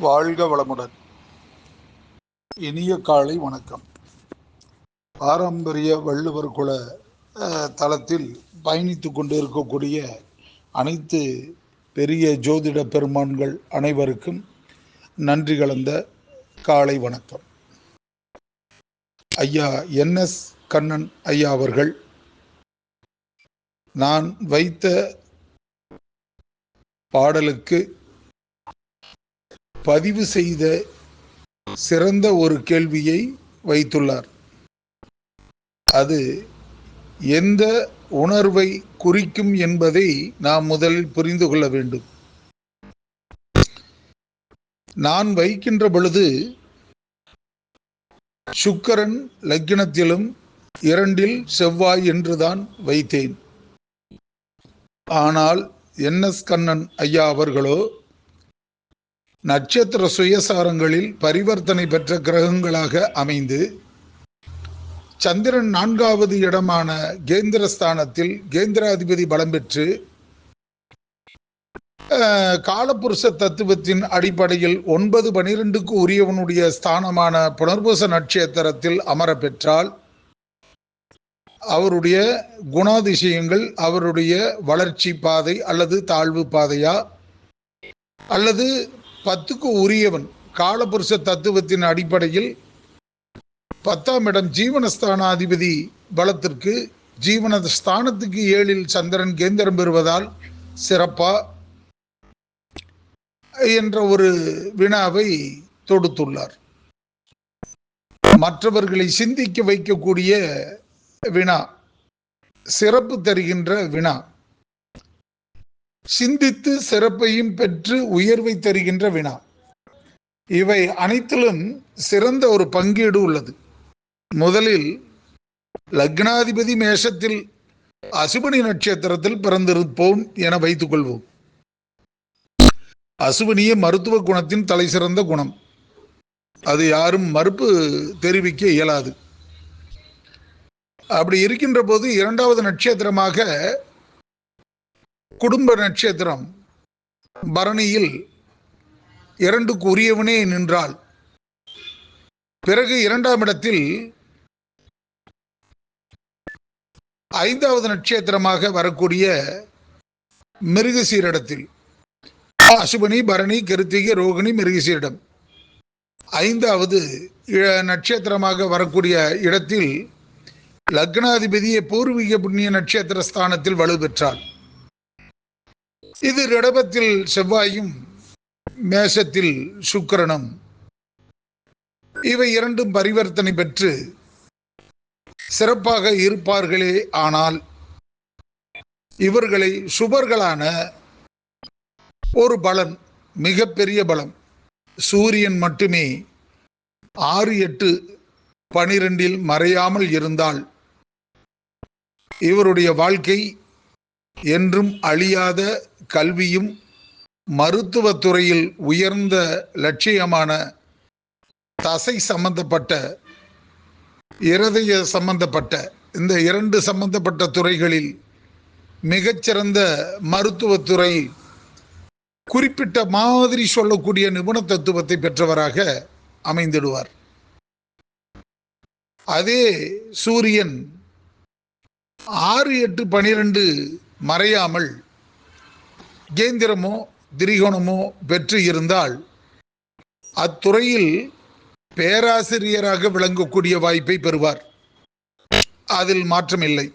வாழ்க வளமுடன். இனிய காலை வணக்கம். பாரம்பரிய வள்ளுவர் குல தளத்தில் பயணித்து கொண்டு இருக்கக்கூடிய அனைத்து பெரிய ஜோதிட பெருமான்கள் அனைவருக்கும் நன்றி கலந்த காலை வணக்கம். ஐயா NS கண்ணன் ஐயா அவர்கள் நான் வைத்த பாடலுக்கு பதிவு செய்த சிறந்த ஒரு கேள்வியை வைத்துள்ளார். அது எந்த உணர்வை குறிக்கும் என்பதை நாம் முதலில் புரிந்து கொள்ள வேண்டும். நான் வைக்கின்ற பொழுது சுக்கிரன் லக்னத்திலும் 2 செவ்வாய் என்றுதான் வைத்தேன். ஆனால் NS கண்ணன் ஐயா அவர்களோ நட்சத்திர சுயசாரங்களில் பரிவர்த்தனை பெற்ற கிரகங்களாக அமைந்து சந்திரன் 4வது இடமான கேந்திரஸ்தானத்தில் கேந்திராதிபதி பலம் பெற்று காலபுருஷ தத்துவத்தின் அடிப்படையில் 9-12க்கு உரியவனுடைய ஸ்தானமான புனர்பூச நட்சத்திரத்தில் அமர பெற்றால் அவருடைய குணாதிசயங்கள் அவருடைய வளர்ச்சி பாதை அல்லது தாழ்வு பாதையா அல்லது 10க்கு உரியவன் காலபுருஷ தத்துவத்தின் அடிப்படையில் 10ஆம் இடம் ஜீவனஸ்தானாதிபதி பலத்திற்கு ஜீவனஸ்தானத்துக்கு 7ல் சந்திரன் கேந்திரம் பெறுவதால் சிறப்பா என்ற ஒரு வினாவை தொடுத்துள்ளார். மற்றவர்களை சிந்திக்க வைக்கக்கூடிய வினா, சிறப்பு தருகின்ற வினா, சிந்தித்து சிறப்பையும் பெற்று உயர்வை தருகின்ற வினா. இவை அனைத்திலும் சிறந்த ஒரு பங்கீடு உள்ளது. முதலில் லக்னாதிபதி மேஷத்தில் அசுபனி நட்சத்திரத்தில் பிறந்திருப்போம் என வைத்துக் கொள்வோம். அசுபனியே மருத்துவ குணத்தின் தலை சிறந்த குணம். அது யாரும் மறுப்பு தெரிவிக்க இயலாது. அப்படி இருக்கின்ற போது 2வது நட்சத்திரமாக குடும்ப நட்சத்திரம் பரணியில் 2க்கு உரியவனே நின்றால் பிறகு 2ஆம் இடத்தில் 5வது நட்சத்திரமாக வரக்கூடிய மிருகசீரிடத்தில் அசுபனி பரணி கிருத்திகை ரோகிணி மிருகசீரிடம் 5வது நட்சத்திரமாக வரக்கூடிய இடத்தில் லக்னாதிபதியை பூர்வீக புண்ணிய நட்சத்திர ஸ்தானத்தில் வலு பெற்றார். இது ரிடபத்தில் செவ்வாயும் மேஷத்தில் சுக்கிரனும் இவை 2ம் பரிவர்த்தனை பெற்று சிறப்பாக இருப்பார்களே. ஆனால் இவர்களை சுபர்களான ஒரு பலன், மிகப்பெரிய பலம், சூரியன் மட்டுமே 6, 8, 12ல் மறையாமல் இருந்தால் இவருடைய வாழ்க்கை என்றும் அழியாத கல்வியும் மருத்துவத்துறையில் உயர்ந்த லட்சியமான தசை சம்பந்தப்பட்ட இருதய சம்பந்தப்பட்ட இந்த 2 சம்பந்தப்பட்ட துறைகளில் மிகச்சிறந்த மருத்துவத்துறை குறிப்பிட்ட மாதிரி சொல்லக்கூடிய நிபுண தத்துவத்தை பெற்றவராக அமைந்திடுவார். அதே சூரியன் 6, 8, 12 மறையாமல் கேந்திரமோ திரிகோணமோ பெற்று இருந்தால் அத்துறையில் பேராசிரியராக விளங்கக்கூடிய வாய்ப்பை பெறுவார். அதில் மாற்றமில்லை.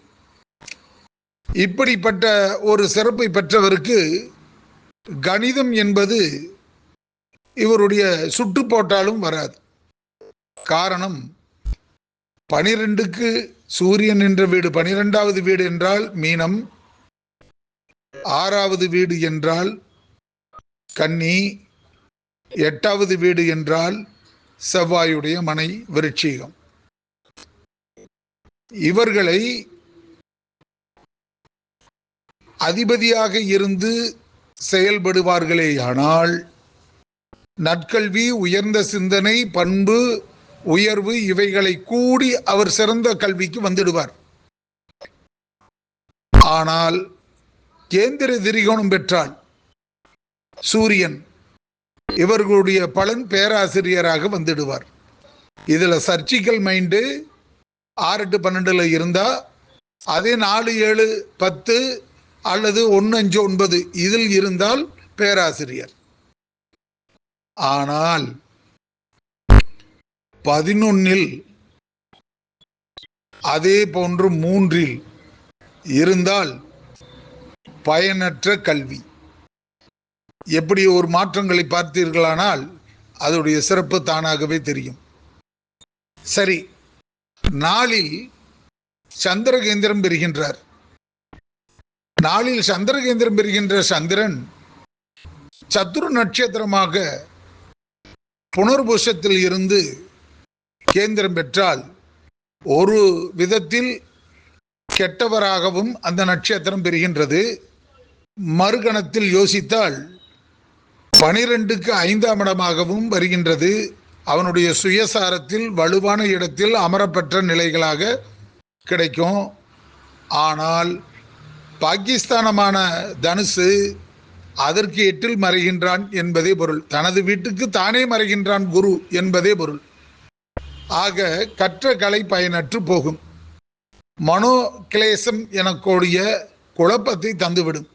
இப்படிப்பட்ட ஒரு சிறப்பை பெற்றவருக்கு கணிதம் என்பது இவருடைய சுட்டு போட்டாலும் வராது. காரணம், 12க்கு சூரியன் என்ற வீடு 12வது வீடு என்றால் மீனம், 6வது வீடு என்றால் கன்னி, 8வது வீடு என்றால் செவ்வாயுடைய மனை விருச்சிகம். இவர்களை அதிபதியாக இருந்து செயல்படுவார்களேயானால் நற்கல்வி, உயர்ந்த சிந்தனை, பண்பு, உயர்வு இவைகளை கூடி அவர் சிறந்த கல்விக்கு வந்துடுவார். ஆனால் கேந்திர திரிகோணம் பெற்றால் சூரியன் இவர்களுடைய பலன் பேராசிரியராக வந்துடுவார். இதுல சர்ஜிக்கல் மைண்டு 6, 8, 12 இருந்தா, அதே 4, 7, 10 அல்லது 1, 5, 9 இதில் இருந்தால் பேராசிரியர். ஆனால் 11 அதே போன்று 3 இருந்தால் பயனற்ற கல்வி. எப்படி ஒரு மாற்றங்களை பார்த்தீர்களானால் அதோடைய சிறப்பு தானாகவே தெரியும். சரி, 4 சந்திரகேந்திரம் பெறுகின்றார். 4 சந்திரகேந்திரம் பெறுகின்ற சந்திரன் சத்துரு நட்சத்திரமாக புனர்பூசத்தில் இருந்து கேந்திரம் பெற்றால் ஒரு விதத்தில் கெட்டவராகவும் அந்த நட்சத்திரம் பெறுகின்றது. மறுகணத்தில் யோசித்தால் 12க்கு 5ஆம் இடமாகவும் வருகின்றது. அவனுடைய சுயசாரத்தில் வலுவான இடத்தில் அமரப்பெற்ற நிலைகளாக கிடைக்கும். ஆனால் பாகிஸ்தானமான தனுசு அதற்கு 8 மறைகின்றான் என்பதே பொருள். தனது வீட்டுக்கு தானே மறைகின்றான் குரு என்பதே பொருள். ஆக கற்ற கலை பயனற்று போகும். மனோ கிளேசம் எனக்கூடிய குழப்பத்தை தந்துவிடும்.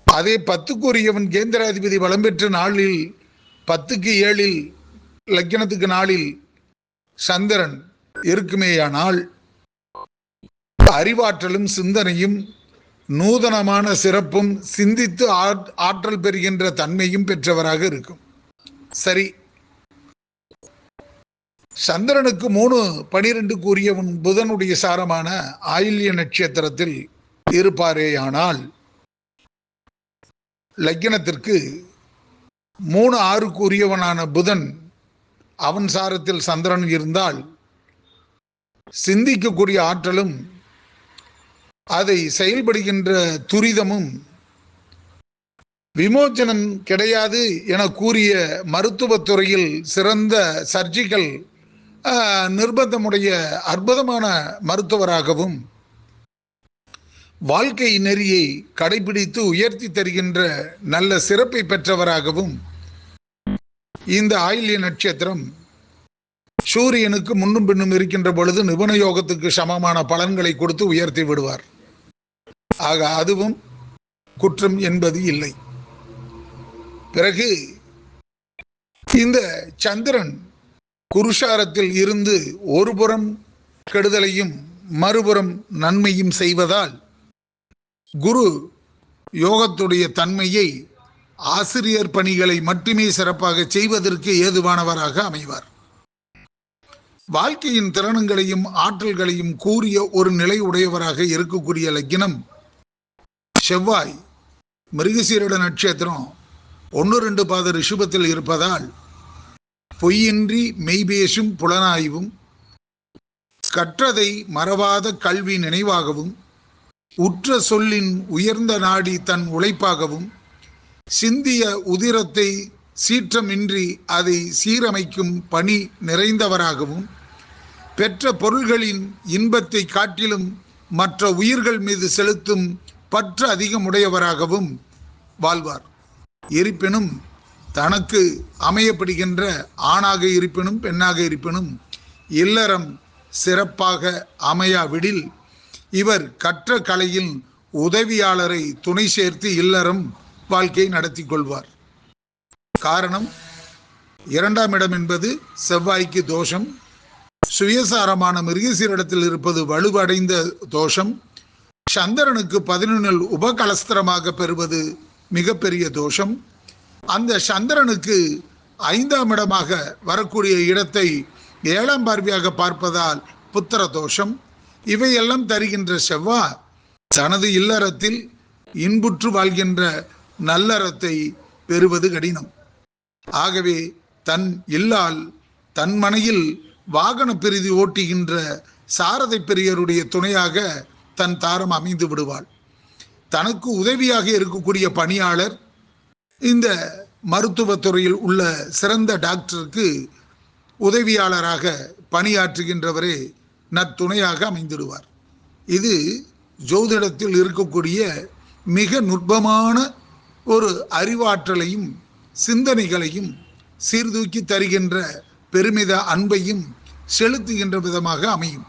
அதே 10க்குரியவன் கேந்திராதிபதி வளம் பெற்ற நாளில் 10க்கு 7 லக்னத்துக்கு 4 சந்திரன் இருக்குமேயானால் அறிவாற்றலும் சிந்தனையும் நூதனமான சிறப்பும் சிந்தித்து ஆற்றல் பெறுகின்ற தன்மையும் பெற்றவராக இருக்கும். சரி, சந்திரனுக்கு 3, 12க்குரியவன் புதனுடைய சாரமான ஆயில்ய நட்சத்திரத்தில் இருப்பாரேயானால் லக்னத்திற்கு 3, 6க்குரியவனான புதன் அவன் சாரத்தில் சந்திரன் இருந்தால் சிந்திக்கக்கூடிய ஆற்றலும் அதை செயல்படுகின்ற துரிதமும் விமோச்சனம் கிடையாது என கூறிய மருத்துவத்துறையில் சிறந்த சர்ஜிக்கல் நிர்பந்தமுடைய அற்புதமான மருத்துவராகவும் வாழ்க்கை நெறியை கடைபிடித்து உயர்த்தி தருகின்ற நல்ல சிறப்பை பெற்றவராகவும் இந்த ஆயில்ய நட்சத்திரம் சூரியனுக்கு முன்னும் பின்னும் இருக்கின்ற பொழுது நிபுண யோகத்துக்கு சமமான பலன்களை கொடுத்து உயர்த்தி விடுவார். ஆக அதுவும் குற்றம் என்பது இல்லை. பிறகு இந்த சந்திரன் குருஷாரத்தில் இருந்து ஒருபுறம் கெடுதலையும் மறுபுறம் நன்மையும் செய்வதால் குரு யோகத்துடைய தன்மையை ஆசிரியர் பணிகளை மட்டுமே சிறப்பாக செய்வதற்கு ஏதுவானவராக அமைவார். வாழ்க்கையின் திறன்களையும் ஆற்றல்களையும் கூறிய ஒரு நிலை உடையவராக இருக்கக்கூடிய லக்னம் செவ்வாய் மிருகசீரிட நட்சத்திரம் 1, 2 பாத ரிஷபத்தில் இருப்பதால் பொய்யின்றி மெய்பேசும் புலனாய்வும் கற்றதை மறவாத கல்வி நினைவாகவும் உற்ற சொல்லின் உயர்ந்த நாடி தன் உழைப்பாகவும் சிந்திய உதிரத்தை சீற்றமின்றி அதை சீரமைக்கும் பணி நிறைந்தவராகவும் பெற்ற பொருள்களின் இன்பத்தை காட்டிலும் மற்ற உயிர்கள் மீது செலுத்தும் பற்று அதிகமுடையவராகவும் வாழ்வார். இருப்பினும் தனக்கு அமையப்படுகின்ற ஆணாக இருப்பினும் பெண்ணாக இருப்பினும் இல்லறம் சிறப்பாக அமையாவிடில் இவர் கற்ற கலையில் உதவியாளரை துணை சேர்த்து இல்லறம் வாழ்க்கை நடத்தி கொள்வார். காரணம், 2ஆம் இடம் என்பது செவ்வாய்க்கு தோஷம், சுயசாரமான மிருகசீரிடத்தில் இருப்பது வலுவடைந்த தோஷம், சந்திரனுக்கு 11 உபகலஸ்திரமாக பெறுவது மிகப்பெரிய தோஷம். அந்த சந்திரனுக்கு 5ஆம் இடமாக வரக்கூடிய இடத்தை 7ஆம் பார்வையாக பார்ப்பதால் புத்திர தோஷம். இவையெல்லாம் தருகின்ற செவ்வாய் தனது இல்லறத்தில் இன்புற்று வாழ்கின்ற நல்லறத்தை பெறுவது கடினம். ஆகவே தன் இல்லால் தன் மனையில் வாகன பிரிதி ஓட்டுகின்ற சாரதை பெரியருடைய துணையாக தன் தாரம் அமைந்து விடுவாள். தனக்கு உதவியாக இருக்கக்கூடிய பணியாளர் இந்த மருத்துவத்துறையில் உள்ள சிறந்த டாக்டருக்கு உதவியாளராக பணியாற்றுகின்றவரே நற்துணையாக அமைந்திடுவார். இது ஜோதிடத்தில் இருக்கக்கூடிய மிக நுட்பமான ஒரு அறிவாற்றலையும் சிந்தனைகளையும் சீர்தூக்கி தருகின்ற பெருமித அன்பையும் செலுத்துகின்ற விதமாக அமையும்.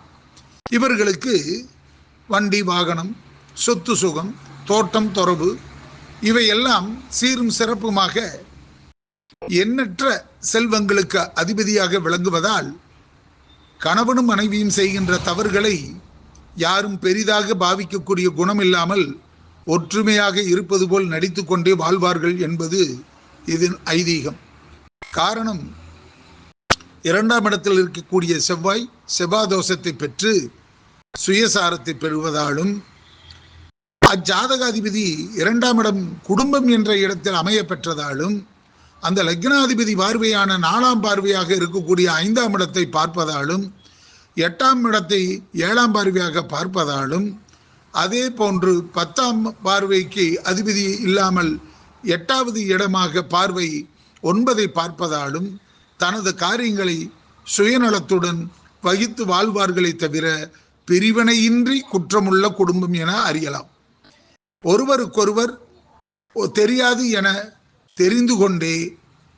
இவர்களுக்கு வண்டி வாகனம், சொத்து சுகம், தோட்டம் தொரவு இவையெல்லாம் சீரும் சிறப்புமாக எண்ணற்ற செல்வங்களுக்கு அதிபதியாக விளங்குவதால் கணவனும் மனைவியும் செய்கின்ற தவறுகளை யாரும் பெரிதாக பாவிக்கக்கூடிய குணம் இல்லாமல் ஒற்றுமையாக இருப்பது போல் நடித்து கொண்டே வாழ்வார்கள் என்பது இதன் ஐதீகம். காரணம், 2ஆம் இடத்தில் இருக்கக்கூடிய செவ்வாய் செவ்வாதோஷத்தை பெற்று சுயசாரத்தை பெறுவதாலும் அஜாதகாதிபதி 2ஆம் இடம் குடும்பம் என்ற இடத்தில் அமைய பெற்றதாலும் அந்த லக்னாதிபதி பார்வையான 4ஆம் பார்வையாக இருக்கக்கூடிய 5ஆம் இடத்தை பார்ப்பதாலும் 8ஆம் இடத்தை 7ஆம் பார்வையாக பார்ப்பதாலும் அதே போன்று 10ஆம் பார்வைக்கு அதிபதி இல்லாமல் 8வது இடமாக பார்வை 9ஐ பார்ப்பதாலும் தனது காரியங்களை சுயநலத்துடன் வகித்து வாழ்வார்களை தவிர பிரிவினையின்றி குற்றமுள்ள குடும்பம் என அறியலாம். ஒருவருக்கொருவர் தெரியாது என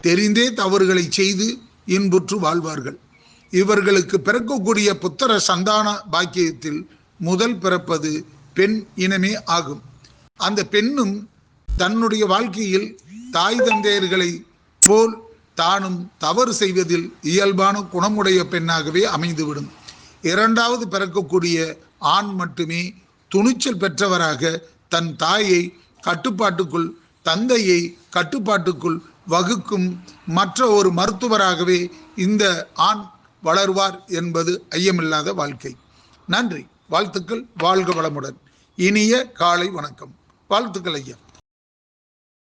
தெரிந்தே தவறுகளை செய்து இன்புற்று வாழ்வார்கள். இவர்களுக்கு பிறக்கக்கூடிய புத்திர சந்தான பாக்கியத்தில் முதல் பிறப்பது பெண் இனமே ஆகும். அந்த பெண்ணும் தன்னுடைய வாழ்க்கையில் தாய் தந்தையர்களை போல் தானும் தவறு செய்வதில் இயல்பான குணமுடைய பெண்ணாகவே அமைந்துவிடும். 2வது பிறக்கக்கூடிய ஆண் மட்டுமே துணிச்சல் பெற்றவராக தன் தாயை கட்டுப்பாட்டுக்குள், தந்தையை கட்டுப்பாட்டுக்குள் வகுக்கும் மற்ற ஒரு மருத்துவராகவே இந்த ஆண் வளர்வார் என்பது ஐயமில்லாத வாழ்க்கை. நன்றி, வாழ்த்துக்கள், வாழ்க வளமுடன். இனிய காலை வணக்கம். வாழ்த்துக்கள் ஐயா.